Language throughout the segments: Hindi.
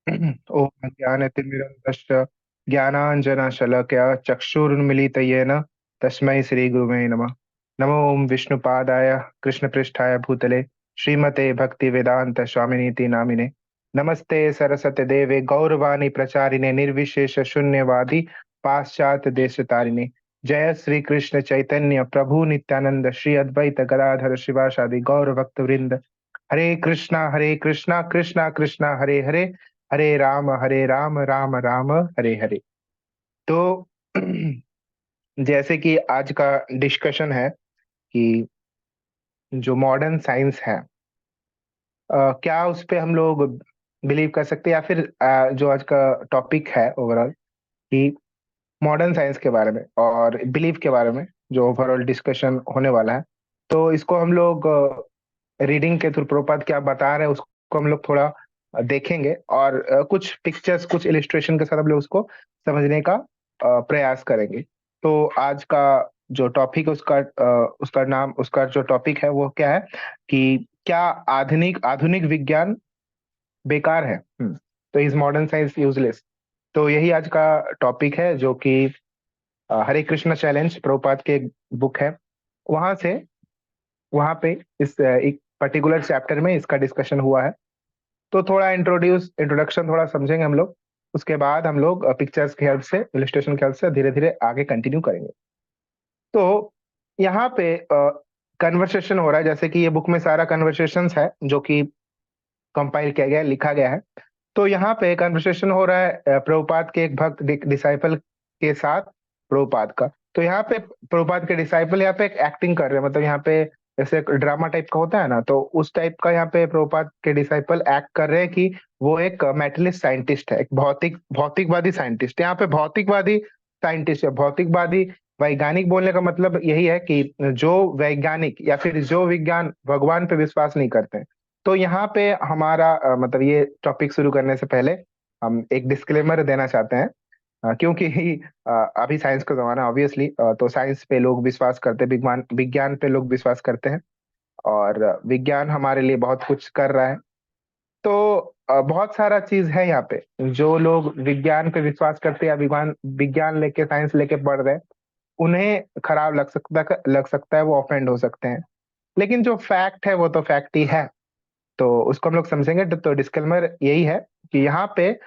ओम ज्ञानतिमिरन्दश्च ज्ञानाञ्जनशलाकया चक्षुरुन्मीलितं तस्मै श्रीगुरुवे नमः। नमो ओम विष्णुपादाय कृष्णपृष्ठाय भूतले श्रीमते भक्तिवेदांत स्वामिनीति नामिने। नमस्ते सरस्वती देवे गौरवाणी प्रचारिणे निर्विशेष शून्यवादी पाश्चात्य देशतारिणे। जय श्री कृष्ण चैतन्य प्रभु नित्यानंद श्री अद्वैत गदाधर शिवासादि गौर भक्त वृंद। हरे कृष्णा कृष्णा कृष्णा हरे हरे, हरे राम राम राम हरे हरे। तो जैसे कि आज का डिस्कशन है कि जो मॉडर्न साइंस है, क्या उस पे हम लोग बिलीव कर सकते हैं, या फिर जो आज का टॉपिक है ओवरऑल कि मॉडर्न साइंस के बारे में और बिलीफ के बारे में जो ओवरऑल डिस्कशन होने वाला है। तो इसको हम लोग रीडिंग के थ्रू प्रभुपाद क्या बता रहे हैं उसको हम लोग थोड़ा देखेंगे, और कुछ पिक्चर्स कुछ इलिस्ट्रेशन के साथ हम लोग उसको समझने का प्रयास करेंगे। तो आज का जो टॉपिक है उसका नाम, उसका जो टॉपिक है वो क्या है कि क्या आधुनिक आधुनिक विज्ञान बेकार है। तो इज मॉडर्न साइंस यूजलेस। तो यही आज का टॉपिक है, जो कि हरे कृष्ण चैलेंज प्रभुपाद के बुक है, वहां से वहां पे इस एक पर्टिकुलर चैप्टर में इसका डिस्कशन हुआ है। तो थोड़ा इंट्रोडक्शन थोड़ा समझेंगे हम लोग। उसके बाद हम लोग पिक्चर्स की हेल्प से, इलिस्ट्रेशन की हेल्प से धीरे धीरे आगे कंटिन्यू करेंगे। तो यहाँ पे कन्वर्सेशन हो रहा है, जैसे कि ये बुक में सारा कन्वर्सेशंस है जो कि कंपाइल किया गया है, लिखा गया है। तो यहाँ पे कन्वर्सेशन हो रहा है प्रभुपाद के एक भक्त डिसाइपल के साथ प्रभुपाद का। तो यहाँ पे प्रभुपाद के डिसाइपल यहाँ पे एक एक्टिंग कर रहे हैं, मतलब यहाँ पे जैसे ड्रामा टाइप का होता है ना, तो उस टाइप का यहाँ पे प्रभुपाद के डिसाइपल एक्ट कर रहे हैं कि वो एक मेटलिस्ट साइंटिस्ट है, एक भौतिकवादी साइंटिस्ट। यहाँ पे भौतिकवादी साइंटिस्ट है, भौतिकवादी वैज्ञानिक बोलने का मतलब यही है कि जो वैज्ञानिक या फिर जो विज्ञान भगवान पे विश्वास नहीं करते हैं। तो यहाँ पे हमारा मतलब ये टॉपिक शुरू करने से पहले हम एक डिस्क्लेमर देना चाहते हैं, क्योंकि अ, अभी साइंस का जमाना ऑब्वियसली, तो साइंस पे लोग विश्वास करते हैं, विज्ञान विज्ञान पे लोग विश्वास करते हैं, और विज्ञान हमारे लिए बहुत कुछ कर रहा है। तो बहुत सारा चीज है यहाँ पे, जो लोग विज्ञान पे विश्वास करते हैं या विज्ञान विज्ञान लेके साइंस लेके पढ़ रहे हैं, उन्हें खराब लग सकता है, वो ऑफेंड हो सकते हैं। लेकिन जो फैक्ट है वो तो फैक्ट ही है, तो उसको हम लोग समझेंगे। तो डिस्क्लेमर यही है कि यहाँ पे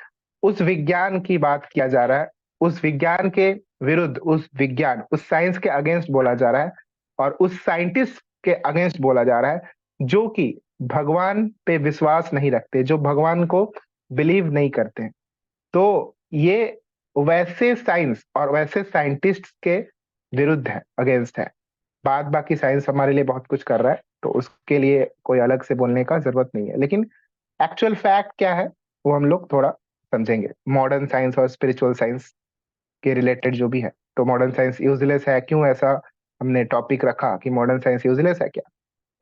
उस विज्ञान की बात किया जा रहा है, उस विज्ञान के विरुद्ध, उस विज्ञान उस साइंस के अगेंस्ट बोला जा रहा है, और उस साइंटिस्ट के अगेंस्ट बोला जा रहा है जो कि भगवान पे विश्वास नहीं रखते, जो भगवान को बिलीव नहीं करते हैं। तो ये वैसे साइंस और वैसे साइंटिस्ट के विरुद्ध है, अगेंस्ट है। बाद बाकी साइंस हमारे लिए बहुत कुछ कर रहा है, तो उसके लिए कोई अलग से बोलने का जरूरत नहीं है। लेकिन एक्चुअल फैक्ट क्या है वो हम लोग थोड़ा समझेंगे, मॉडर्न साइंस और स्पिरिचुअल साइंस के रिलेटेड जो भी है। तो मॉडर्न साइंस यूजलेस है क्यों, ऐसा हमने टॉपिक रखा कि मॉडर्न साइंस यूजलेस है क्या।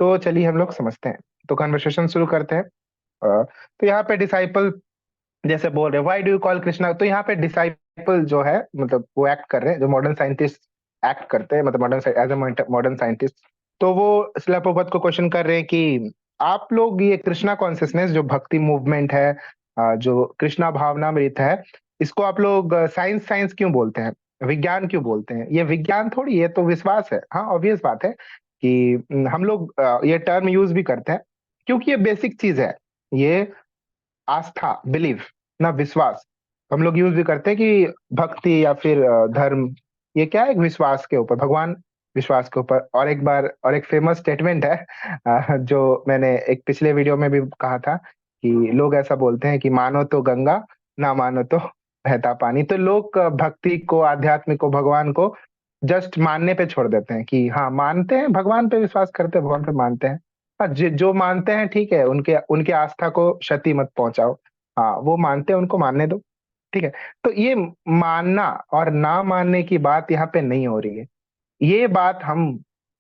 तो चलिए हम लोग समझते हैं, तो कन्वर्सेशन शुरू करते हैं। तो यहाँ पे डिसाइपल जैसे बोल रहे हैं why do you call Krishna, तो यहाँ पे डिसाइपल जो है मतलब वो एक्ट कर रहे हैं, जो मॉडर्न साइंटिस्ट एक्ट करते हैं, मतलब modern as a modern scientist. तो वो शिला प्रभुपाद को क्वेश्चन कर रहे हैं कि आप लोग ये कृष्णा कॉन्शियसनेस जो भक्ति मूवमेंट है, जो कृष्णा भावनामृत है, इसको आप लोग साइंस साइंस क्यों बोलते हैं, विज्ञान क्यों बोलते हैं। ये विज्ञान थोड़ी, ये तो विश्वास है। हाँ, ऑब्वियस बात है कि हम लोग ये टर्म यूज भी करते हैं क्योंकि ये बेसिक चीज है। ये आस्था, बिलीफ, ना विश्वास, हम लोग यूज भी करते हैं कि भक्ति या फिर धर्म, ये क्या है, एक विश्वास के ऊपर, भगवान विश्वास के ऊपर। और एक बार और एक फेमस स्टेटमेंट है जो मैंने एक पिछले वीडियो में भी कहा था कि लोग ऐसा बोलते हैं कि मानो तो गंगा, ना मानो तो बहता पानी। तो लोग भक्ति को, आध्यात्मिक को, भगवान को जस्ट मानने पे छोड़ देते हैं कि हाँ मानते हैं, भगवान पे विश्वास करते हैं, भगवान पे मानते हैं। हाँ, जो मानते हैं ठीक है, उनके उनके आस्था को क्षति मत पहुंचाओ। हाँ, वो मानते हैं, उनको मानने दो, ठीक है। तो ये मानना और ना मानने की बात यहाँ पे नहीं हो रही है, ये बात हम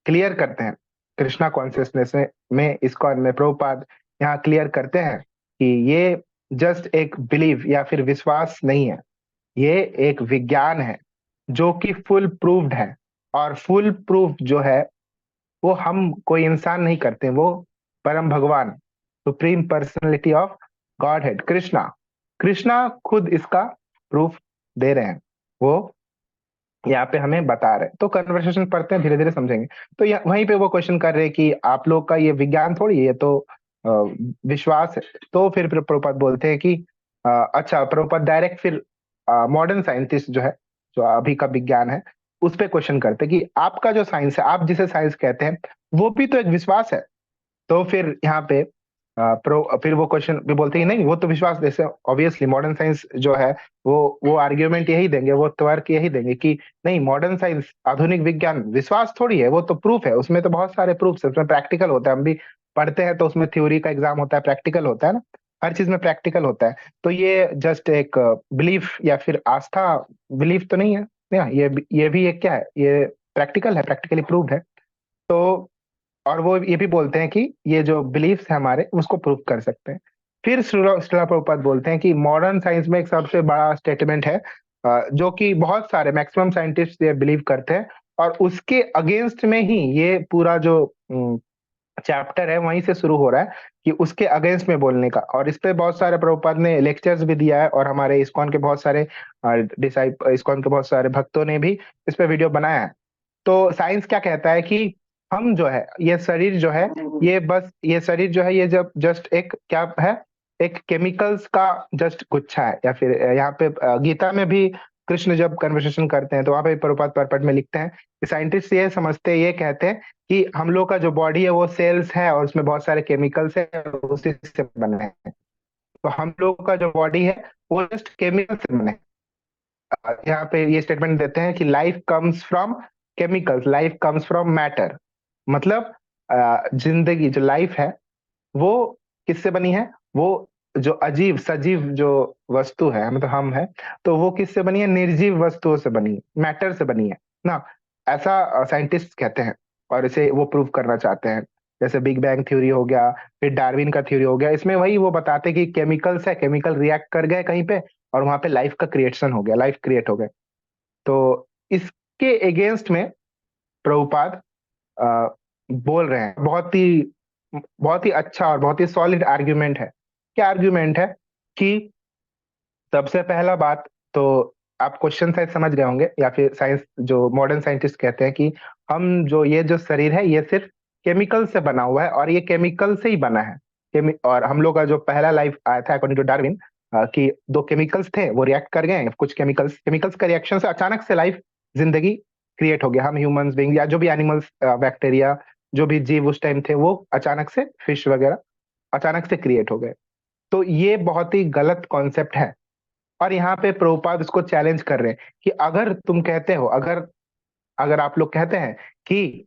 क्लियर करते हैं कृष्णा कॉन्शियसनेस में इस्कॉन में प्रभुपाद यहाँ क्लियर करते हैं कि ये जस्ट एक बिलीव या फिर विश्वास नहीं है, ये एक विज्ञान है जो कि फुल प्रूव्ड है। और फुल प्रूफ जो है वो हम कोई इंसान नहीं करते, वो परम भगवान, supreme personality of God head Krishna, Krishna खुद इसका प्रूफ दे रहे हैं, वो यहाँ पे हमें बता रहे हैं। तो कन्वर्सेशन पढ़ते हैं, धीरे धीरे समझेंगे। तो वहीं पे वो क्वेश्चन कर रहे हैं कि आप लोग का ये विज्ञान थोड़ी है, ये तो अ, विश्वास है। तो फिर प्रभुपाद बोलते हैं कि अच्छा, प्रभुपाद डायरेक्ट फिर मॉडर्न साइंटिस्ट जो है, जो अभी का विज्ञान है, उस पे क्वेश्चन करते हैं कि आपका जो साइंस है, आप जिसे साइंस कहते हैं, वो भी तो एक विश्वास है। तो फिर यहाँ पे फिर वो क्वेश्चन भी बोलते हैं कि नहीं, वो तो विश्वास, जैसे ऑब्वियसली मॉडर्न साइंस जो है, वो आर्ग्यूमेंट यही देंगे, वो तर्क यही देंगे कि नहीं, मॉडर्न साइंस, आधुनिक विज्ञान विश्वास थोड़ी है, वो तो प्रूफ है, उसमें तो बहुत सारे प्रूफ है, उसमें प्रैक्टिकल होता है। हम भी पढ़ते हैं तो उसमें थ्योरी का एग्जाम होता है, प्रैक्टिकल होता है ना, हर चीज में प्रैक्टिकल होता है। तो ये जस्ट एक बिलीफ या फिर आस्था, बिलीफ तो नहीं है ना, ये भी एक क्या है, ये प्रैक्टिकल है, प्रैक्टिकली प्रूव्ड है। तो और वो ये भी बोलते हैं कि ये जो बिलीफ्स है हमारे, उसको प्रूव कर सकते हैं। फिर श्रीला प्रभुपाद बोलते हैं कि मॉडर्न साइंस में एक सबसे बड़ा स्टेटमेंट है, जो कि बहुत सारे मैक्सिमम साइंटिस्ट ये बिलीव करते हैं, और उसके अगेंस्ट में ही ये पूरा जो चैप्टर है वहीं से शुरू हो रहा है, कि उसके अगेंस्ट में बोलने का। और इस पे बहुत सारे प्रभुपाद ने लेक्चर्स भी दिया है, और हमारे इस्कॉन के बहुत सारे इस्कॉन के बहुत सारे भक्तों ने भी इस पे वीडियो बनाया है। तो साइंस क्या कहता है कि हम जो है, ये शरीर जो है, ये बस, ये शरीर जो है, ये जब जस्ट एक क्या है, एक केमिकल्स का जस्ट गुच्छा है। या फिर यहाँ पे गीता में भी कृष्ण जब कन्वर्सेशन करते हैं, तो वहां पे प्रभुपाद परपट में लिखते हैं कि साइंटिस्ट ये समझते हैं, ये कहते हैं कि हम लोग का जो बॉडी है वो सेल्स है, और उसमें बहुत सारे केमिकल्स है, उसी से बने हैं। तो हम लोग का जो बॉडी है वो जस्ट केमिकल से बने हैं। यहाँ पे ये स्टेटमेंट देते हैं कि life comes from chemicals, life comes from matter. मतलब जिंदगी, जो लाइफ है, वो किससे बनी है? वो जो अजीब सजीव जो वस्तु है, मतलब हम है, तो वो किससे बनी है? निर्जीव वस्तुओं से बनी है, मैटर से बनी है ना। ऐसा साइंटिस्ट कहते हैं, और इसे वो प्रूव करना चाहते हैं। जैसे बिग बैंग थ्योरी हो गया, फिर डार्विन का थ्योरी हो गया, इसमें वही वो बताते हैं कि केमिकल्स है, केमिकल रिएक्ट कर गए कहीं पे, और वहां पे लाइफ का क्रिएशन हो गया, लाइफ क्रिएट हो गए। तो इसके अगेंस्ट में प्रभुपाद अ, बोल रहे हैं, बहुत ही अच्छा और बहुत ही सॉलिड आर्ग्यूमेंट है। क्या आर्ग्यूमेंट है? कि सबसे पहला बात तो, आप क्वेश्चन शायद समझ गए होंगे, या फिर साइंस जो मॉडर्न साइंटिस्ट कहते हैं कि हम जो, ये जो शरीर है, ये सिर्फ केमिकल से बना हुआ है, और ये केमिकल से ही बना है। और हम लोग का जो पहला लाइफ आया था अकॉर्डिंग टू डार्विन, कि दो केमिकल्स थे, वो रिएक्ट कर गए, कुछ केमिकल्स केमिकल्स का रिएक्शन से अचानक से लाइफ, जिंदगी क्रिएट हो गया। हम ह्यूमंस बीइंग या जो भी एनिमल्स, बैक्टीरिया, जो भी जीव उस टाइम थे, वो अचानक से, फिश वगैरह अचानक से क्रिएट हो गए। तो ये बहुत ही गलत कॉन्सेप्ट है। और यहाँ पे प्रभुपाद उसको चैलेंज कर रहे हैं कि अगर तुम कहते हो, अगर अगर आप लोग कहते हैं कि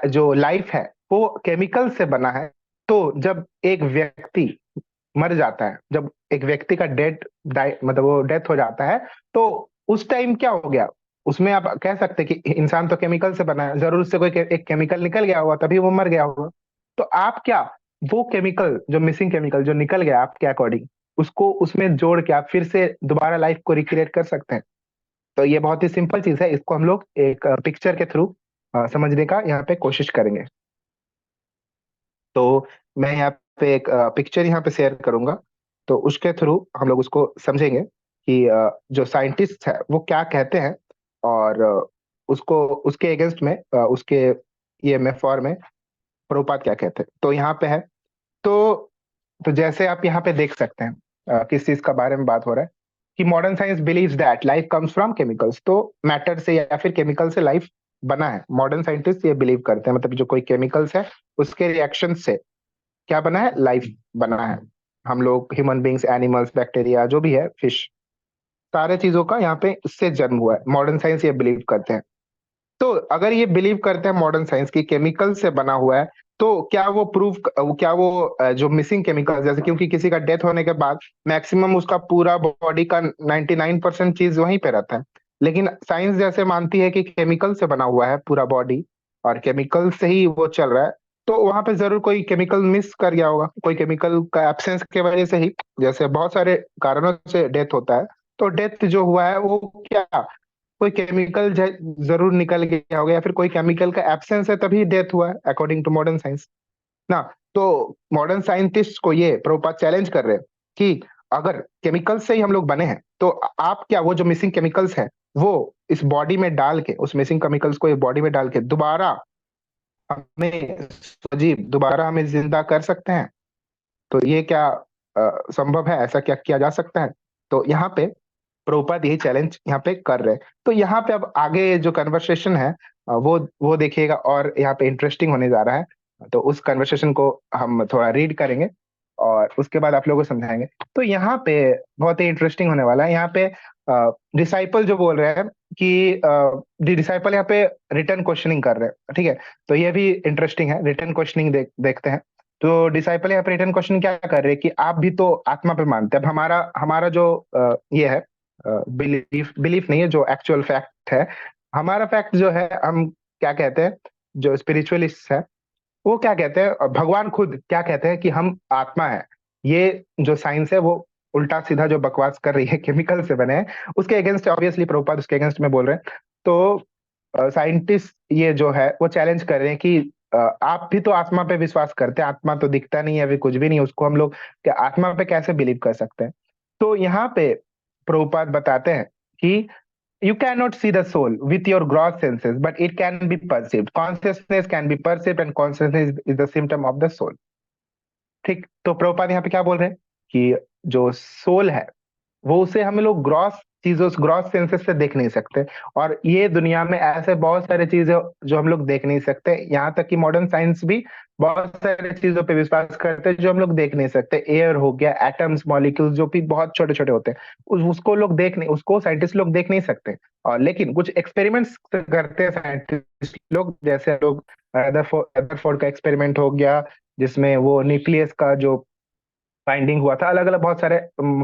जो लाइफ है वो केमिकल से बना है, तो जब एक व्यक्ति मर जाता है, जब एक व्यक्ति का डेथ मतलब वो डेथ हो जाता है, तो उस टाइम क्या हो गया? उसमें आप कह सकते हैं कि इंसान तो केमिकल से बना है, जरूर से कोई एक केमिकल निकल गया होगा, तभी वो मर गया होगा। तो आप क्या, वो केमिकल, जो मिसिंग केमिकल जो निकल गया आपके अकॉर्डिंग, उसको उसमें जोड़ के आप फिर से दोबारा लाइफ को रिक्रिएट कर सकते हैं? तो ये बहुत ही सिंपल चीज है, इसको हम लोग एक पिक्चर के थ्रू समझने का यहाँ पे कोशिश करेंगे। तो मैं यहाँ पे एक पिक्चर यहाँ पे शेयर करूंगा, तो उसके थ्रू हम लोग उसको समझेंगे कि जो साइंटिस्ट है वो क्या कहते हैं, और उसको, उसके अगेंस्ट में, उसके ये में फॉर में प्रभुपाद क्या कहते हैं। तो यहाँ पे है। तो तो जैसे आप यहाँ पे देख सकते हैं, किस चीज का बारे में बात हो रहा है, कि modern science believes that life comes from chemicals. तो मैटर से या फिर केमिकल से लाइफ बना है, मॉडर्न साइंटिस्ट ये बिलीव करते हैं, मतलब जो कोई केमिकल्स है उसके रिएक्शन से क्या बना है? लाइफ बना है। हम लोग ह्यूमन बींग्स, एनिमल्स, बैक्टीरिया, जो भी है, फिश, सारे चीजों का यहाँ पे इससे जन्म हुआ है, मॉडर्न साइंस ये बिलीव करते हैं। तो अगर ये बिलीव करते हैं मॉडर्न साइंस की केमिकल से बना हुआ है, तो क्या वो क्या वो जो मिसिंग केमिकल, जैसे क्योंकि किसी का डेथ होने के बाद मैक्सिमम उसका पूरा बॉडी का 99% चीज वहीं पे रहता है, लेकिन साइंस जैसे मानती है कि केमिकल से बना हुआ है पूरा बॉडी, और केमिकल से ही वो चल रहा है, तो वहां पे जरूर कोई केमिकल मिस कर गया होगा, कोई केमिकल का एब्सेंस की वजह से ही, जैसे बहुत सारे कारणों से डेथ होता है। तो डेथ जो हुआ है वो क्या, कोई केमिकल जरूर निकल गया होगा, या फिर कोई केमिकल का एब्सेंस है तभी डेथ हुआ है, अकॉर्डिंग टू मॉडर्न साइंस ना। तो मॉडर्न साइंटिस्ट को ये प्रभुपाद चैलेंज कर रहे हैं कि अगर केमिकल्स से ही हम लोग बने हैं, तो आप क्या वो जो मिसिंग केमिकल्स है वो इस बॉडी में डाल के, उस मिसिंग केमिकल्स को इस बॉडी में डाल के दोबारा हमें सजीव, दोबारा हमें जिंदा कर सकते हैं? तो ये क्या संभव है? ऐसा क्या किया जा सकता है? तो यहाँ पे प्रभुपाद यही चैलेंज यहाँ पे कर रहे हैं। तो यहाँ पे अब आगे जो कन्वर्सेशन है वो देखिएगा, और यहाँ पे इंटरेस्टिंग होने जा रहा है। तो उस कन्वर्सेशन को हम थोड़ा रीड करेंगे और उसके बाद आप लोगों को समझाएंगे। तो यहाँ पे बहुत ही इंटरेस्टिंग होने वाला है। यहाँ पे डिसाइपल जो बोल रहे हैं कि डिसाइपल यहाँ पे रिटर्न क्वेश्चनिंग कर रहे हैं, ठीक है। तो ये भी इंटरेस्टिंग है, रिटर्न क्वेश्चनिंग देखते हैं। तो डिसाइपल यहाँ पे रिटर्न क्वेश्चन क्या कर रहे हैं कि आप भी तो आत्मा पे मानते हैं। अब हमारा हमारा जो ये है, बिलीफ बिलीफ नहीं है, जो एक्चुअल फैक्ट है, हमारा फैक्ट जो है, हम क्या कहते हैं, जो स्पिरिचुअलिस्ट है वो क्या कहते हैं, भगवान खुद क्या कहते हैं कि हम आत्मा है। ये जो साइंस है वो उल्टा सीधा जो बकवास कर रही है, केमिकल से बने हैं, उसके अगेंस्ट ऑब्वियसली प्रभुपाद उसके अगेंस्ट में बोल रहे हैं। तो साइंटिस्ट ये जो है वो चैलेंज कर रहे हैं कि आप भी तो आत्मा पे विश्वास करते हैं, आत्मा तो दिखता नहीं है, अभी कुछ भी नहीं है, उसको हम लोग क्या आत्मा पे कैसे बिलीव कर सकते हैं? तो यहाँ पे प्रभुपाद बताते हैं कि you cannot see the soul with your gross senses, but it can be perceived. Consciousness can be perceived, and consciousness is the symptom of the soul. ठीक, तो प्रभुपाद यहाँ पे क्या बोल रहे हैं कि जो सोल है वो उसे हम लोग ग्रॉस चीजों, ग्रॉस सेंसेस से देख नहीं सकते। और ये दुनिया में ऐसे बहुत सारे चीजें जो हम लोग देख नहीं सकते, यहाँ तक कि मॉडर्न साइंस भी बहुत सारी चीजों पे विश्वास करते हैं जो हम लोग देख नहीं सकते। एयर हो गया, एटम्स, मॉलिक्यूल्स जो भी बहुत छोटे छोटे होते हैं, उसको लोग देख नहीं, उसको साइंटिस्ट लोग देख नहीं सकते। और लेकिन कुछ एक्सपेरिमेंट्स करते हैं साइंटिस्ट लोग, जैसे लोग रदरफोर्ड का एक्सपेरिमेंट हो गया, जिसमें वो न्यूक्लियस का जो फाइंडिंग हुआ था, अलग अलग बहुत सारे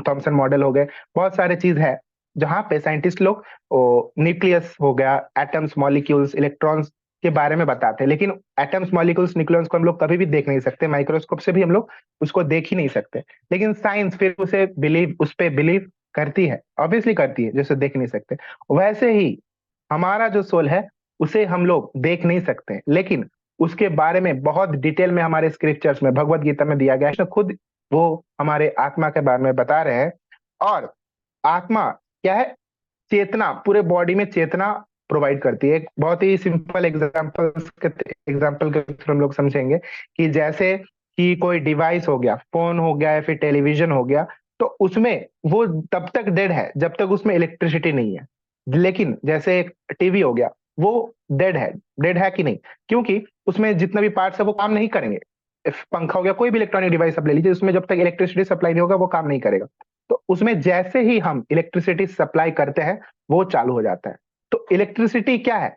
थॉमसन मॉडल हो गए, बहुत सारे चीज है जहाँ पे साइंटिस्ट लोग न्यूक्लियस हो गया, एटम्स, मॉलिक्यूल्स, इलेक्ट्रॉन्स के बारे में बताते हैं। लेकिन एटम्स, मॉलिक्यूल्स, न्यूक्लियस को हम लोग कभी भी देख नहीं सकते, माइक्रोस्कोप से भी हम लोग उसको देख ही नहीं सकते। लेकिन साइंस फिर उस पे बिलीव करती है, ऑब्वियसली करती है, जैसे देख नहीं सकते। वैसे ही हमारा जो सोल है उसे हम लोग देख नहीं सकते, लेकिन उसके बारे में बहुत डिटेल में हमारे स्क्रिप्चर्स में, भगवत गीता में दिया गया है। खुद वो हमारे आत्मा के बारे में बता रहे हैं। और आत्मा क्या है? चेतना, पूरे बॉडी में चेतना प्रोवाइड करती है। एक बहुत ही सिंपल एग्जांपल के थ्रू हम लोग समझेंगे कि जैसे कि कोई डिवाइस हो गया, फोन हो गया या फिर टेलीविजन हो गया, तो उसमें वो तब तक डेड है जब तक उसमें इलेक्ट्रिसिटी नहीं है। लेकिन जैसे एक टीवी हो गया, वो डेड है। डेड है कि नहीं? क्योंकि उसमें जितने भी पार्ट्स है वो काम नहीं करेंगे। पंखा हो गया, कोई भी इलेक्ट्रॉनिक डिवाइस आप ले लीजिए, उसमें जब तक इलेक्ट्रिसिटी सप्लाई नहीं होगा वो काम नहीं करेगा। तो उसमें जैसे ही हम इलेक्ट्रिसिटी सप्लाई करते हैं वो चालू हो जाता है। तो इलेक्ट्रिसिटी क्या है?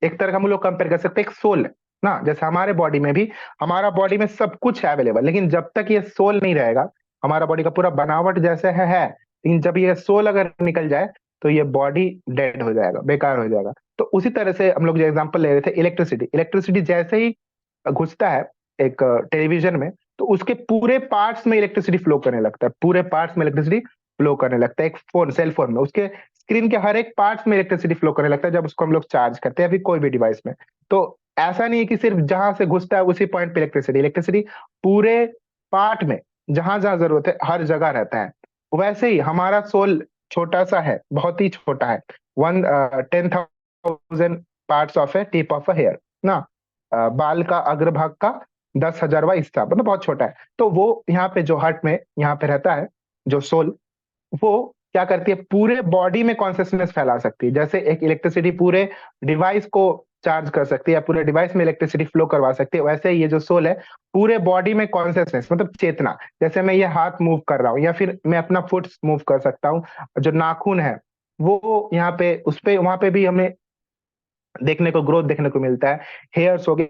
एक तरह का हम लोग कंपेयर कर सकते हैं, एक सोल ना, जैसे हमारे बॉडी में भी, हमारा बॉडी में सब कुछ है अवेलेबल, लेकिन जब तक ये सोल नहीं रहेगा, हमारा बॉडी का पूरा बनावट जैसे है, लेकिन जब ये सोल अगर निकल जाए तो ये बॉडी डेड हो जाएगा, बेकार हो जाएगा। तो उसी तरह से हम लोग जो एग्जांपल ले रहे थे, इलेक्ट्रिसिटी, इलेक्ट्रिसिटी जैसे ही घुसता है एक टेलीविजन में, तो उसके पूरे पार्ट्स में इलेक्ट्रिसिटी फ्लो करने लगता है, पूरे पार्ट्स में इलेक्ट्रिसिटी फ्लो करने लगता है। एक फोन, सेल फोन में, उसके स्क्रीन के हर एक पार्ट्स में इलेक्ट्रिसिटी फ्लो करने लगता है जब उसको हम लोग चार्ज करते हैं, अभी कोई भी डिवाइस में। तो ऐसा नहीं है कि सिर्फ जहां से घुसता है उसी पॉइंट पे इलेक्ट्रिसिटी, इलेक्ट्रिसिटी पूरे पार्ट में, जहां जहां जरूरत है हर जगह रहता है। वैसे ही हमारा सोल छोटा सा है, बहुत ही छोटा है, 10,000 parts of a tip of a hair ना, बाल का अग्रभाग का 10,000वां हिस्सा, मतलब बहुत छोटा है। तो वो यहाँ पे जो हार्ट में यहाँ पे रहता है, जो सोल, वो क्या करती है, पूरे बॉडी में कॉन्सियसनेस फैला सकती है। जैसे एक इलेक्ट्रिसिटी पूरे डिवाइस को चार्ज कर सकती है या पूरे डिवाइस में इलेक्ट्रिसिटी फ्लो करवा सकती है, वैसे ये जो सोल है पूरे बॉडी में कॉन्सियसनेस, मतलब चेतना, जैसे मैं ये हाथ मूव कर रहा हूँ या फिर मैं अपना फुट मूव कर सकता हूँ, जो नाखून है वो यहाँ पे, उस पे, वहां पे भी हमें देखने को, ग्रोथ देखने को मिलता है। हेयर्स हो गए,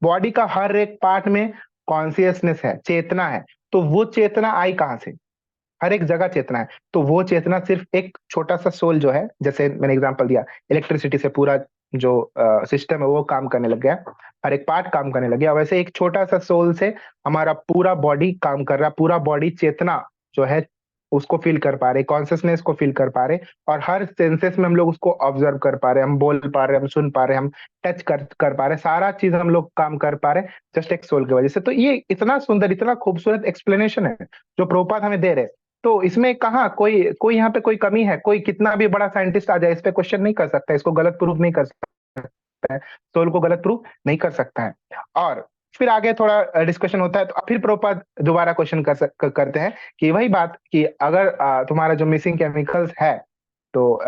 बॉडी का हर एक पार्ट में कॉन्सियसनेस है, चेतना है। तो वो चेतना आई कहाँ से? हर एक जगह चेतना है। तो वो चेतना सिर्फ एक छोटा सा सोल जो है, जैसे मैंने एग्जांपल दिया, इलेक्ट्रिसिटी से पूरा जो सिस्टम है वो काम करने लग गया, हर एक पार्ट काम करने लग गया, वैसे एक छोटा सा सोल से हमारा पूरा बॉडी काम कर रहा है, पूरा बॉडी चेतना जो है उसको फील कर पा रहे, कॉन्शियसनेस को फील कर पा रहे, और हर सेंसेस में हम लोग उसको ऑब्जर्व कर पा रहे, हम बोल पा रहे, हम सुन पा रहे, हम टच कर पा रहे, सारा चीज हम लोग काम कर पा रहे जस्ट एक सोल की वजह से। तो ये इतना सुंदर, इतना खूबसूरत एक्सप्लेनेशन है जो प्रभुपाद हमें दे रहे। तो इसमें कहाँ कोई कोई यहाँ पे कोई कमी है? कोई कितना भी बड़ा साइंटिस्ट आ जाए इस पे क्वेश्चन नहीं कर सकता, इसको गलत प्रूफ नहीं कर सकता है, सोल को गलत प्रूफ नहीं कर सकता है। और फिर आगे थोड़ा डिस्कशन होता है, तो फिर प्रभुपाद दोबारा क्वेश्चन करते हैं कि वही बात कि अगर तुम्हारा जो मिसिंग केमिकल्स है, तो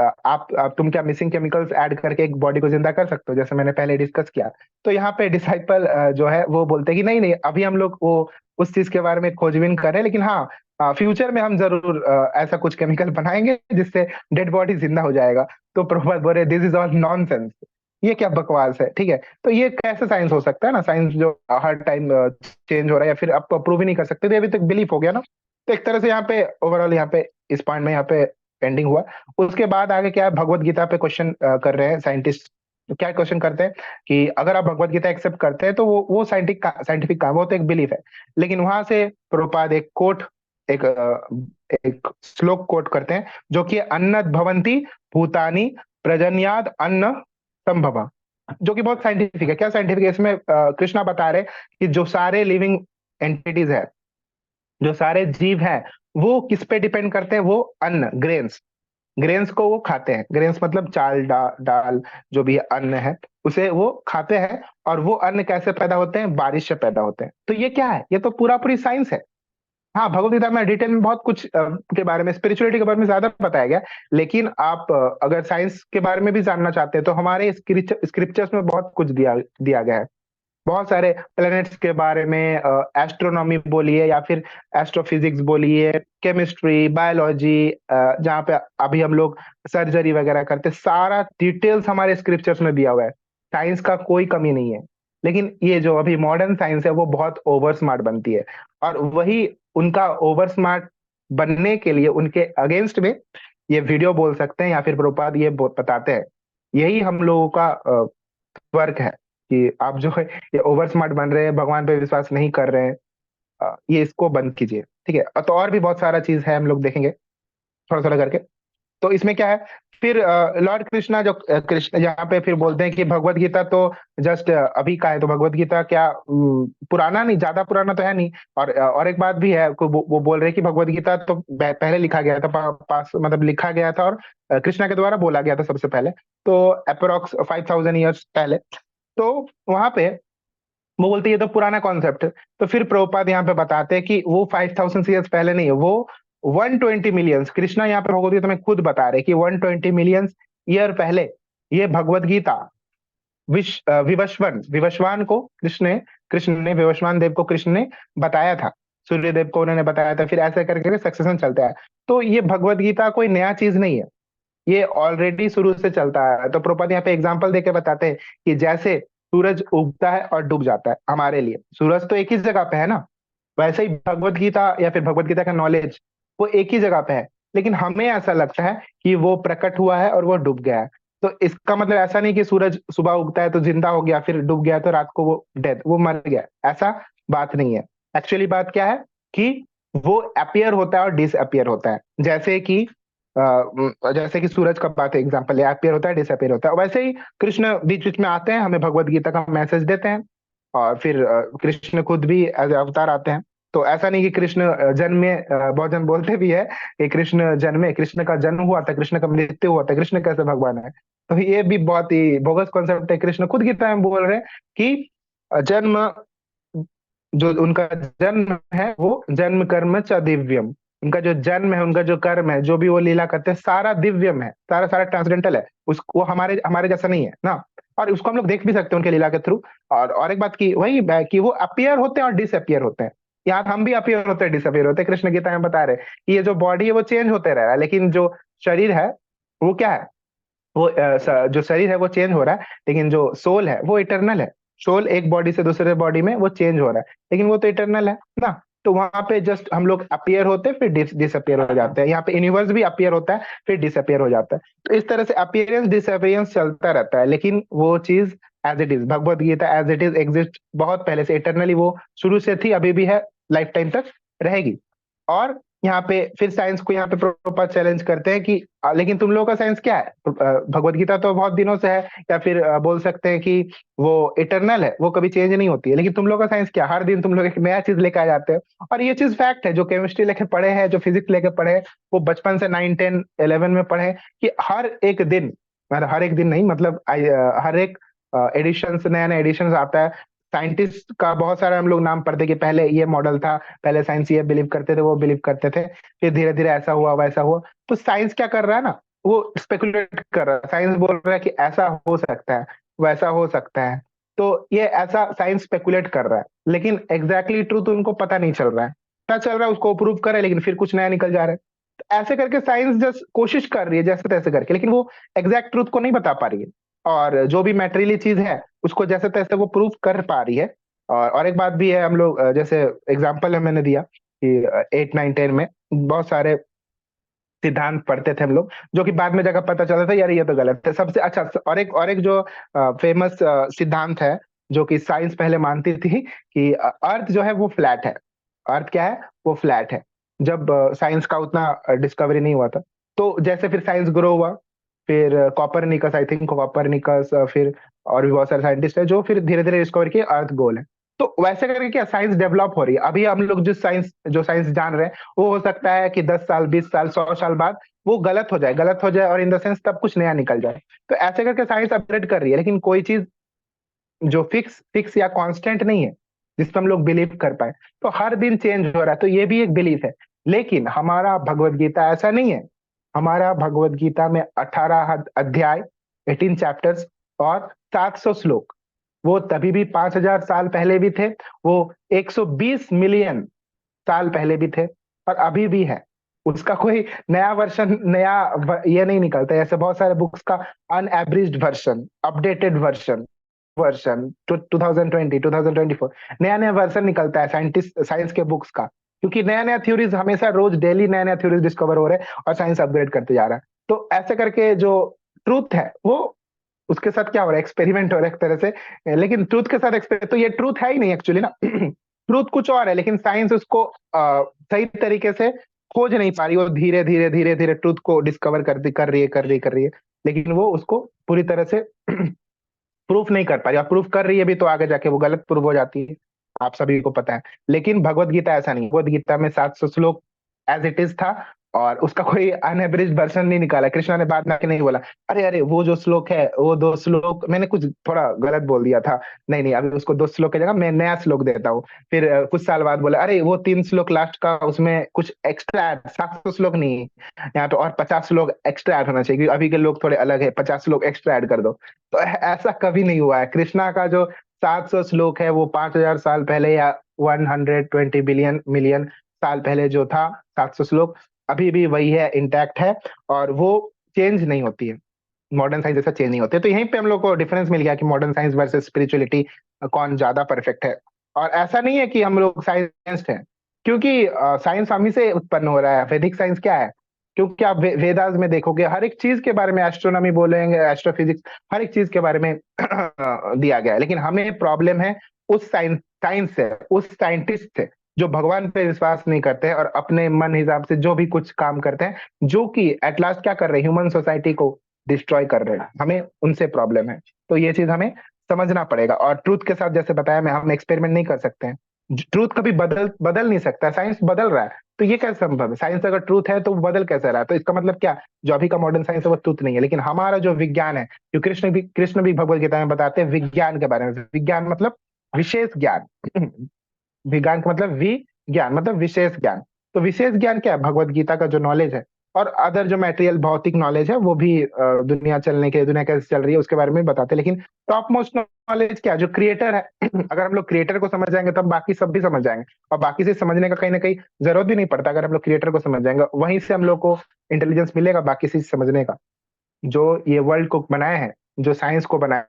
तुम क्या मिसिंग केमिकल्स ऐड करके एक बॉडी को जिंदा कर सकते हो, जैसे मैंने पहले डिस्कस किया। तो यहाँ पे डिसाइपल जो है वो बोलते हैं कि नहीं नहीं, अभी हम लोग वो उस चीज के बारे में खोजबीन कर रहे हैं, लेकिन हाँ फ्यूचर में हम जरूर ऐसा कुछ केमिकल बनाएंगे जिससे डेड बॉडी जिंदा हो जाएगा। तो प्रभुपाद बोल रहे दिस इज ऑल नॉनसेंस, ये क्या बकवास है, ठीक है। तो ये कैसे साइंस हो सकता है ना, साइंस जो हर टाइम चेंज हो रहा है या फिर आप प्रूव ही नहीं कर सकते, तो ये अभी तक बिलीफ हो गया ना। तो एक तरह से यहाँ पे ओवरऑल यहाँ पे इस पॉइंट में यहाँ पे एंडिंग हुआ। उसके बाद आगे क्या है, भगवत गीता पे क्वेश्चन कर रहे हैं साइंटिस्ट। तो क्या क्वेश्चन करते हैं कि अगर आप भगवत गीता एक्सेप्ट करते हैं तो वो साइंटिफिक काम, वो तो एक बिलीफ है। लेकिन वहां से प्रभुपाद एक कोट, एक एक श्लोक कोट करते हैं जो कि अन्नद भवंती भूतानी प्रजन्याद अन्न संभव, जो कि बहुत साइंटिफिक है। क्या साइंटिफिक है इसमें? कृष्णा बता रहे कि जो सारे लिविंग एंटिटीज है, जो सारे जीव हैं, वो किस पे डिपेंड करते हैं? वो अन्न, ग्रेन्स, ग्रेन्स को वो खाते हैं। ग्रेन्स मतलब चाल, दाल, जो भी अन्न है उसे वो खाते हैं। और वो अन्न कैसे पैदा होते हैं? बारिश से पैदा होते हैं। तो ये क्या है? ये तो पूरा पूरी साइंस है। हाँ, भगवत गीता में डिटेल में बहुत कुछ के बारे में, स्पिरिचुअलिटी के बारे में ज्यादा बताया गया। लेकिन आप अगर साइंस के बारे में भी जानना चाहते हैं तो हमारे स्क्रिप्चर्स में बहुत कुछ दिया दिया गया है। बहुत सारे प्लैनेट्स के बारे में, एस्ट्रोनॉमी बोलिए या फिर एस्ट्रोफिजिक्स बोलिए, केमिस्ट्री, बायोलॉजी, जहाँ पे अभी हम लोग सर्जरी वगैरह करते, सारा डिटेल्स हमारे स्क्रिप्चर्स में दिया हुआ है। साइंस का कोई कमी नहीं है। लेकिन ये जो अभी मॉडर्न साइंस है वो बहुत ओवर स्मार्ट बनती है, और वही उनका ओवर स्मार्ट बनने के लिए उनके अगेंस्ट में ये वीडियो बोल सकते हैं या फिर प्रभुपाद ये बताते हैं। यही हम लोगों का वर्क है कि आप जो है ये ओवर स्मार्ट बन रहे हैं, भगवान पे विश्वास नहीं कर रहे हैं, ये इसको बंद कीजिए, ठीक है। तो और भी बहुत सारा चीज है, हम लोग देखेंगे थोड़ा थोड़ा करके। तो इसमें क्या है, फिर लॉर्ड कृष्णा जो कृष्ण यहाँ पे फिर बोलते हैं कि भगवत गीता तो जस्ट अभी का है, तो भगवत गीता क्या पुराना नहीं, ज्यादा पुराना तो है नहीं। और एक बात भी है, वो बोल रहे हैं कि भगवत गीता तो पहले लिखा गया था, पास मतलब लिखा गया था, और कृष्णा के द्वारा बोला गया था सबसे पहले, तो अप्रोक्स 5000 ईयर्स पहले। तो वहां पे वो बोलते हैं ये तो पुराना कॉन्सेप्ट है। तो फिर प्रभुपाद यहाँ पे बताते हैं कि वो 5000 ईयर्स पहले नहीं है, वो 120 मिलियंस, कृष्णा यहाँ पे भगवत गीता में खुद बता रहे कि 120 मिलियंस ईयर पहले ये भगवत गीता विवस्वान को कृष्ण ने विवस्वान देव को कृष्ण ने बताया था, सूर्य देव को उन्होंने बताया था, फिर ऐसे करके सक्सेशन चलता है। तो ये भगवत गीता कोई नया चीज नहीं है, ये ऑलरेडी शुरू से चलता है। तो प्रभुपाद यहाँ पे एग्जांपल देके बताते हैं कि जैसे सूरज उगता है और डूब जाता है, हमारे लिए सूरज तो एक ही जगह पे है ना, वैसे ही भगवत गीता या फिर भगवत गीता का नॉलेज वो एक ही जगह पे है। लेकिन हमें ऐसा लगता है कि वो प्रकट हुआ है और वो डूब गया है। तो इसका मतलब ऐसा नहीं कि सूरज सुबह उगता है तो जिंदा हो गया, फिर डूब गया तो रात को वो डेथ, वो मर गया, ऐसा बात नहीं है। एक्चुअली बात क्या है कि वो अपीयर होता है और डिसअपियर होता है। जैसे कि सूरज का बात है, एग्जाम्पल है, अपीयर होता है, डिसअपियर होता है। वैसे ही कृष्ण बीच बीच में आते हैं, हमें भगवत गीता का मैसेज देते हैं, और फिर कृष्ण खुद भी एज अवतार आते हैं। तो ऐसा नहीं कि कृष्ण जन्मे, बहुत जन बोलते भी है कि कृष्ण जन्मे, कृष्ण का जन्म हुआ था, कृष्ण का मृत्यु हुआ था, कृष्ण कैसे भगवान है? तो ये भी बहुत ही बोगस कॉन्सेप्ट है। कृष्ण खुद गीता में बोल रहे हैं कि जन्म, जो उनका जन्म है वो जन्म कर्म च दिव्यम, उनका जो जन्म है, उनका जो कर्म है, जो भी वो लीला करते हैं, सारा दिव्यम है, सारा सारा ट्रांसडेंटल है, उसको हमारे हमारे जैसा नहीं है ना। और उसको हम लोग देख भी सकते हैं उनके लीला के थ्रू। और एक बात की वही है कि वो अपीयर होते हैं और डिसअपियर होते हैं। यहाँ हम भी अपीयर होते हैं, डिसअपियर होते हैं। कृष्ण गीता में बता रहे हैं कि ये जो बॉडी है वो चेंज होते रह रहा है, लेकिन जो शरीर है वो क्या है, वो जो शरीर है वो चेंज हो रहा है, लेकिन जो सोल है वो इटरनल है। सोल एक बॉडी से दूसरे बॉडी में वो चेंज हो रहा है, लेकिन वो तो इटरनल है ना। तो वहां पे जस्ट हम लोग अपीयर होते हैं फिर डिसअपियर हो जाते हैं। यहाँ पे यूनिवर्स भी अपीयर होता है फिर डिसअपियर हो जाता है। तो इस तरह से अपीयरेंस डिसअपियरेंस चलता रहता है, लेकिन वो चीज as it is, Bhagavad Gita as it is exist बहुत पहले से, इटरनली वो शुरू से थी, अभी भी है, लाइफ टाइम तक रहेगी। और यहाँ पे फिर साइंस को यहाँ पे प्रॉपर चैलेंज करते हैं कि लेकिन तुम लोगों का साइंस क्या है? भगवत गीता तो बहुत दिनों से है, या फिर बोल सकते हैं कि वो इटरनल है, वो कभी चेंज नहीं होती है। लेकिन तुम लोगों का साइंस क्या? हर दिन तुम लोग एक नया चीज लेके आ जाते हो। और ये चीज फैक्ट है, जो केमिस्ट्री लेके पढ़े हैं, जो फिजिक्स लेके पढ़े हैं, वो बचपन से 9, 10, 11 में पढ़े हैं कि हर एक दिन, मतलब हर एक दिन नहीं, मतलब हर एक एडिशन से नया नया एडिशन आता है। साइंटिस्ट का बहुत सारा हम लोग नाम पढ़ते कि पहले ये मॉडल था, पहले साइंस ये बिलीव करते थे, वो बिलीव करते थे, फिर धीरे धीरे ऐसा हुआ वैसा हुआ। तो साइंस क्या कर रहा है ना, वो स्पेकुलेट कर रहा है। साइंस बोल रहा है कि ऐसा हो सकता है, वैसा हो सकता है। तो ये ऐसा साइंस स्पेकुलेट कर रहा है, लेकिन एग्जैक्टली ट्रूथ उनको पता नहीं चल रहा है। पता चल रहा है उसको प्रूव करे, लेकिन फिर कुछ नया निकल जा रहा है। तो ऐसे करके साइंस जस्ट कोशिश कर रही है जैसे तैसे करके, लेकिन वो एग्जैक्ट ट्रूथ को नहीं बता पा रही है। और जो भी मैटेरियली चीज है उसको जैसे तैसे वो प्रूव कर पा रही है। और एक बात भी है, हम लोग जैसे एग्जाम्पल है मैंने दिया कि 8, 9, 10 में बहुत सारे सिद्धांत पढ़ते थे हम लोग, जो कि बाद में जाकर पता चला था यार ये तो गलत है। सबसे अच्छा और एक जो फेमस सिद्धांत है, जो कि साइंस पहले मानती थी कि अर्थ जो है वो फ्लैट है। अर्थ क्या है? वो फ्लैट है। जब साइंस का उतना डिस्कवरी नहीं हुआ था, तो जैसे फिर साइंस ग्रो हुआ, फिर कॉपरनिकस, आई थिंक कॉपरनिकस, फिर और भी बहुत सारे साइंटिस्ट है जो फिर धीरे धीरे डिस्कवर किए अर्थ गोल है। तो वैसे करके क्या साइंस डेवलप हो रही है। अभी हम लोग जो साइंस जान रहे हैं, वो हो सकता है कि 10 साल, 20 साल, 100 साल बाद वो गलत हो जाए और इन द सेंस तब कुछ नया निकल जाए। तो ऐसे करके साइंस अपग्रेड कर रही है, लेकिन कोई चीज जो फिक्स फिक्स या कांस्टेंट नहीं है जिस पर हम लोग बिलीव कर पाए। तो हर दिन चेंज हो रहा है, तो ये भी एक बिलीफ है। लेकिन हमारा भगवत गीता ऐसा नहीं है। हमारा भगवत गीता में 18 अध्याय, 18 चैप्टर्स और 700 श्लोक। वो तभी भी 5,000 साल पहले भी थे, वो 120 मिलियन साल पहले भी थे, और अभी भी है। उसका कोई नया वर्षन, ये नहीं निकलता है। ऐसे बहुत सारे बुक्स का अनएब्रिज्ड वर्षन, अपडेटेड वर्षन, वर्षन 2020, 2024 नया नया वर्षन निकलता है साइंस के बुक्स का। क्योंकि नया नया थ्योरीज हमेशा, रोज डेली नया नया थ्योरीज डिस्कवर हो रहे हैं और साइंस अपग्रेड करते जा रहा है। तो ऐसे करके जो ट्रूथ है वो, उसके साथ क्या हो रहा है, एक्सपेरिमेंट हो रहा है एक तरह से। लेकिन ट्रूथ के साथ एक्सपेरिमेंट, तो ये ट्रूथ है ही नहीं एक्चुअली ना। ट्रूथ कुछ और है, लेकिन साइंस उसको सही तरीके से खोज नहीं पा रही। वो धीरे धीरे धीरे धीरे ट्रूथ को डिस्कवर कर रही है, लेकिन वो उसको पूरी तरह से प्रूफ नहीं कर पा रही। और प्रूफ कर रही है भी तो आगे जाके वो गलत प्रूफ हो जाती है, आप सभी को पता है। लेकिन भगवत गीता ऐसा नहीं। भगवत गीता में 700 श्लोक एज इट इज था, और उसका कोई अनएब्रिज्ड वर्जन नहीं निकाला। कृष्णा ने बाद में आके नहीं बोला अरे अरे वो जो श्लोक है, वो 2 श्लोक मैंने कुछ थोड़ा गलत बोल दिया था, नहीं नहीं, अभी उसको 2 श्लोक की जगह मैं नया श्लोक देता हूँ। फिर कुछ साल बाद बोला अरे वो 3 श्लोक लास्ट का, उसमें कुछ एक्स्ट्रा 700 श्लोक नहीं, यहाँ पे और 50 श्लोक एक्स्ट्रा ऐड होना चाहिए, क्योंकि अभी के लोग थोड़े अलग है, 50 श्लोक एक्स्ट्रा ऐड कर दो। तो ऐसा कभी नहीं हुआ है। कृष्णा का जो 700 श्लोक है, वो 5,000 साल पहले, या 120 बिलियन मिलियन साल पहले जो था 700 श्लोक, अभी भी वही है, इंटैक्ट है। और वो चेंज नहीं होती है। मॉडर्न साइंस जैसा चेंज नहीं होते। तो यहीं पे हम लोग को डिफरेंस मिल गया कि मॉडर्न साइंस वर्सेस स्पिरिचुअलिटी कौन ज्यादा परफेक्ट है। और ऐसा नहीं है कि हम लोग साइंस हैं, क्योंकि साइंस हम ही से उत्पन्न हो रहा है। वैदिक साइंस क्या है? क्योंकि आप वेदास में देखोगे, हर एक चीज के बारे में, एस्ट्रोनॉमी बोलेंगे, एस्ट्रोफिजिक्स, हर एक चीज के बारे में दिया गया है। लेकिन हमें प्रॉब्लम है उस साइंस से, उस साइंटिस्ट से जो भगवान पे विश्वास नहीं करते हैं और अपने मन हिसाब से जो भी कुछ काम करते हैं, जो कि एट लास्ट क्या कर रहे हैं, ह्यूमन सोसाइटी को डिस्ट्रॉय कर रहे हैं। हमें उनसे प्रॉब्लम है। तो ये चीज हमें समझना पड़ेगा। और ट्रूथ के साथ जैसे बताया मैं, हम एक्सपेरिमेंट नहीं कर सकते हैं। ट्रूथ कभी बदल बदल नहीं सकता। साइंस बदल रहा है, तो ये कैसे संभव है? साइंस अगर ट्रूथ है तो वो बदल कैसे रहा है? तो इसका मतलब क्या, जो अभी का मॉडर्न साइंस है वो ट्रूथ नहीं है। लेकिन हमारा जो विज्ञान है, जो कृष्ण भी भगवत गीता में बताते हैं विज्ञान के बारे में। विज्ञान मतलब विशेष ज्ञान। विज्ञान का मतलब विज्ञान मतलब विशेष ज्ञान। तो विशेष ज्ञान क्या है? भगवत गीता का जो नॉलेज है, और अदर जो मटेरियल भौतिक नॉलेज है, वो भी दुनिया चलने के, दुनिया कैसे चल रही है उसके बारे में बताते हैं। लेकिन टॉप मोस्ट नॉलेज क्या है? जो क्रिएटर है। अगर हम लोग क्रिएटर को समझ जाएंगे तो हम बाकी सब भी समझ जाएंगे। और बाकी से समझने का कहीं ना कहीं जरूरत भी नहीं पड़ता। अगर हम लोग क्रिएटर को समझ जाएंगे, वहीं से हम लोग को इंटेलिजेंस मिलेगा बाकी चीज समझने का। जो ये वर्ल्ड को बनाए हैं, जो साइंस को बनाया,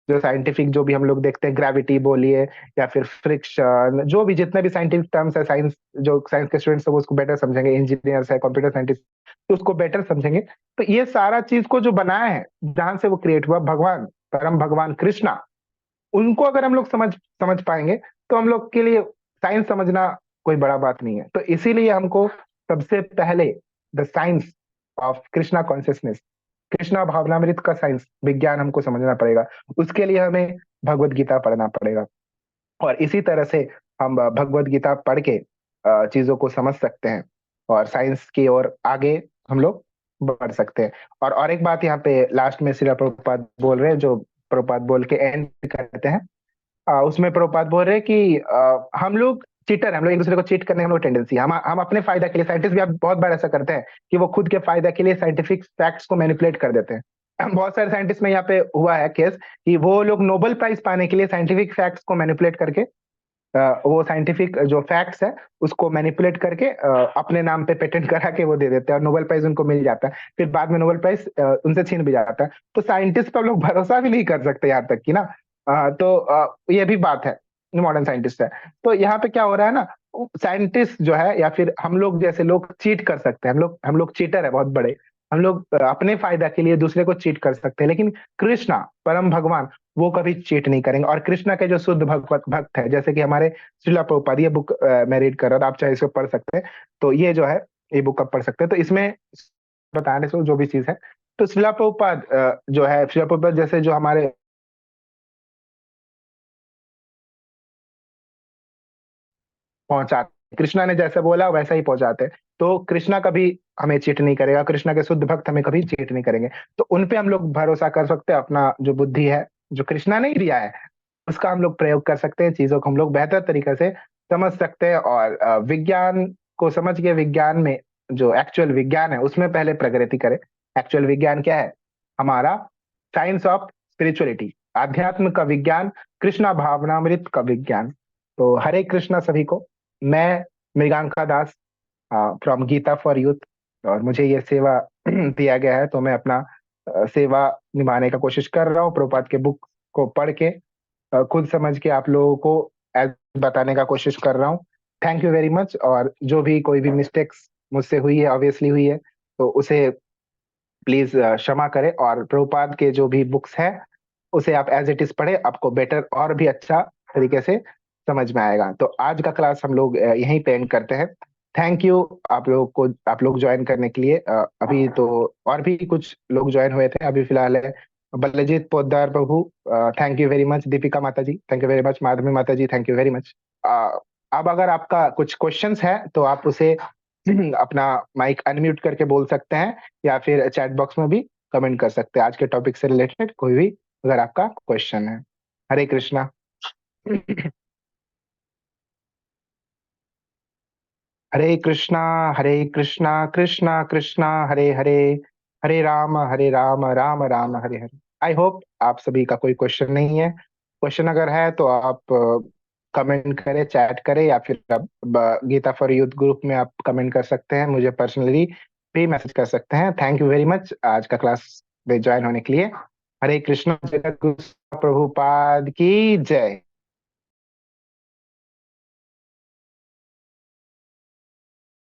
जो साइंटिफिक जो भी हम लोग देखते हैं, ग्रेविटी बोलिए या फिर फ्रिक्शन, जो भी जितने भी साइंटिफिक टर्म्स है, साइंस जो साइंस के स्टूडेंट्स है वो उसको बेटर समझेंगे, इंजीनियर्स है, कंप्यूटर साइंटिस्ट, तो उसको बेटर समझेंगे। तो ये सारा चीज को जो बनाया है, जहां से वो क्रिएट हुआ, भगवान, परम भगवान कृष्णा, उनको अगर हम लोग समझ समझ पाएंगे, तो हम लोग के लिए साइंस समझना कोई बड़ा बात नहीं है। तो इसीलिए हमको सबसे पहले the science of Krishna consciousness, Krishna भावनामृत का साइंस विज्ञान हमको समझना पड़ेगा। उसके लिए हमें भगवत गीता पढ़ना पड़ेगा, और इसी तरह से हम भगवत गीता पढ़ के चीजों को समझ सकते हैं, और साइंस की ओर आगे हम लोग बढ़ सकते हैं। और एक बात यहाँ पे लास्ट में श्रील प्रभुपाद बोल रहे हैं, जो प्रभुपाद बोल के एंड करते हैं, उसमें प्रभुपाद बोल रहे हैं कि हम लोग चीटर हैं, हम लोग एक दूसरे को चीट करने की हम लोग टेंडेंसी है। हम अपने फायदा के लिए, साइंटिस्ट भी आप बहुत बार ऐसा करते हैं कि वो खुद के फायदा के लिए साइंटिफिक फैक्ट्स को मैनिपुलेट कर देते हैं। बहुत सारे साइंटिस्ट में यहाँ पे हुआ है केस कि वो लोग नोबेल प्राइज पाने के लिए साइंटिफिक फैक्ट्स को मैनिपुलेट करके, वो साइंटिफिक जो फैक्ट्स है उसको मैनिपुलेट करके अपने नाम पे पेटेंट करा के वो दे देते हैं, और नोबेल प्राइज उनको मिल जाता है। फिर बाद में नोबेल प्राइज उनसे छीन भी जाता है। तो साइंटिस्ट पर हम लोग भरोसा भी नहीं कर सकते यहाँ तक कि ना, ये भी बात है, मॉडर्न साइंटिस्ट है। तो यहाँ पे क्या हो रहा है ना, साइंटिस्ट जो है या फिर हम लोग जैसे लोग चीट कर सकते हैं, हम लोग चीटर है बहुत बड़े। हम लोग अपने फायदा के लिए दूसरे को चीट कर सकते हैं, लेकिन कृष्णा परम भगवान वो कभी चीट नहीं करेंगे। और कृष्णा के जो शुद्ध भक्त है, जैसे कि हमारे श्रीला प्रभुपाद, ये बुक मैं रीड कर रहा था, आप चाहे इसको पढ़ सकते हैं। तो ये जो है, ये बुक आप पढ़ सकते हैं। तो इसमें बताने से जो भी चीज है, तो श्रीला प्रभुपाद जो है, श्रीला प्रभुपाद जैसे जो हमारे पहुंचाते, कृष्णा ने जैसे बोला वैसा ही पहुंचाते। तो कृष्णा कभी हमें चीट नहीं करेगा, कृष्णा के शुद्ध भक्त हमें कभी चीट नहीं करेंगे। तो उन पे हम लोग भरोसा कर सकते हैं, अपना जो बुद्धि है जो कृष्णा ने ही दिया है उसका हम लोग प्रयोग कर सकते हैं, चीजों को हम लोग बेहतर तरीके से समझ सकते हैं। और विज्ञान को समझ के, विज्ञान में जो एक्चुअल विज्ञान है उसमें पहले प्रगति करें। एक्चुअल विज्ञान क्या है हमारा? साइंस ऑफ स्पिरिचुअलिटी, आध्यात्म का विज्ञान, कृष्णा भावनामृत का विज्ञान। तो हरे कृष्णा सभी को। मैं मृगांका दास फ्रॉम गीता फॉर यूथ, और मुझे ये सेवा दिया गया है, तो मैं अपना सेवा निभाने का कोशिश कर रहा हूँ, प्रभुपाद के बुक को पढ़ के खुद समझ के आप लोगों को बताने का कोशिश कर रहा हूँ। Thank you very much. और जो भी कोई भी मिस्टेक्स मुझसे हुई है, ऑब्वियसली हुई है, तो उसे प्लीज क्षमा करें। और प्रभुपाद के जो भी बुक्स हैं उसे आप एज इट इज पढ़े, आपको बेटर और भी अच्छा तरीके से समझ में आएगा। तो आज का क्लास हम लोग यहीं पे एंड करते हैं। थैंक यू आप लोग को, आप लोग ज्वाइन करने के लिए। अभी तो और भी कुछ लोग ज्वाइन हुए थे, अभी फिलहाल है Baljit Poddar Prabhu, thank you very much. Deepika माता ji thank you very much. Madhavi माता ji thank you very much. अब अगर आपका कुछ क्वेश्चंस है तो आप उसे अपना माइक अनम्यूट करके बोल सकते हैं, या फिर चैट बॉक्स में भी कमेंट कर सकते हैं, आज के टॉपिक से रिलेटेड कोई भी अगर आपका क्वेश्चन है। हरे कृष्णा। हरे कृष्णा, हरे कृष्णा, कृष्णा कृष्णा हरे हरे, हरे राम राम राम हरे हरे। आई होप आप सभी का कोई क्वेश्चन नहीं है। क्वेश्चन अगर है तो आप कमेंट करें, चैट करें, या फिर आप गीता फॉर यूथ ग्रुप में आप कमेंट कर सकते हैं, मुझे पर्सनली भी मैसेज कर सकते हैं। थैंक यू वेरी मच आज का क्लास में ज्वाइन होने के लिए। हरे कृष्णा। जगत गुरु प्रभुपाद की जय।